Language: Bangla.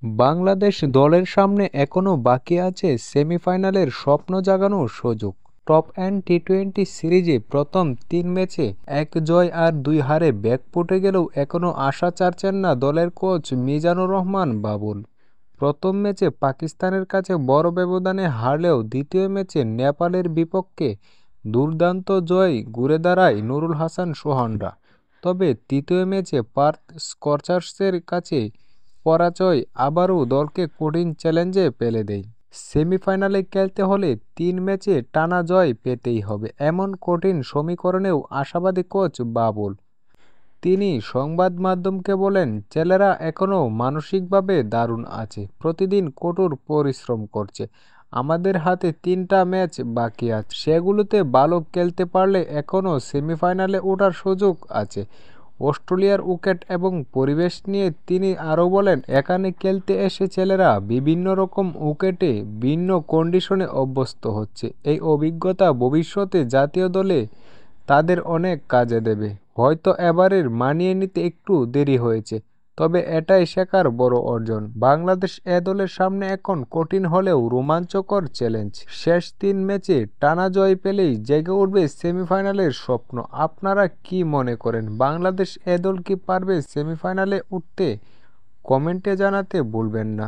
বাংলাদেশ দলের সামনে এখনও বাকি আছে সেমিফাইনালের স্বপ্ন জাগানোর সুযোগ। টপ এন্ড টি-20 সিরিজে প্রথম 3 ম্যাচে 1 জয় আর 2 হারে ব্যাকফুটে গেলেও এখনও আশা ছাড়ছেন না দলের কোচ মিজানুর রহমান বাবুল। প্রথম ম্যাচে পাকিস্তানের কাছে বড় ব্যবধানে হারলেও দ্বিতীয় ম্যাচে নেপালের বিপক্ষে দুর্দান্ত জয় ঘুরে দাঁড়ায় নুরুল হাসান সোহানরা। তবে তৃতীয় ম্যাচে পার্থ স্কচার্সের কাছে পরাজয় আবারও দলকে কঠিন চ্যালেঞ্জে ফেলে দেয়। সেমিফাইনালে খেলতে হলে 3 ম্যাচে টানা জয় পেতেই হবে, এমন কঠিন সমীকরণেও আশাবাদী কোচ বাবুল। তিনি সংবাদ মাধ্যমকে বলেন, ছেলেরা এখনও মানসিকভাবে দারুণ আছে, প্রতিদিন কঠোর পরিশ্রম করছে। আমাদের হাতে 3টা ম্যাচ বাকি আছে, সেগুলোতে ভালো খেলতে পারলে এখনও সেমিফাইনালে ওঠার সুযোগ আছে। অস্ট্রেলিয়ার উইকেট এবং পরিবেশ নিয়ে তিনি আরও বলেন, এখানে খেলতে এসে ছেলেরা বিভিন্ন রকম উইকেটে ভিন্ন কন্ডিশনে অভ্যস্ত হচ্ছে। এই অভিজ্ঞতা ভবিষ্যতে জাতীয় দলে তাদের অনেক কাজে দেবে। হয়তো এবারের মানিয়ে নিতে একটু দেরি হয়েছে, তবে এটাই শেখার বড় অর্জন। বাংলাদেশ এ দলের সামনে এখন কঠিন হলেও রোমাঞ্চকর চ্যালেঞ্জ। শেষ 3 ম্যাচে টানা জয় পেলেই জেগে উঠবে সেমিফাইনালের স্বপ্ন। আপনারা কি মনে করেন, বাংলাদেশ এ দল কি পারবে সেমিফাইনালে উঠতে? কমেন্টে জানাতে ভুলবেন না।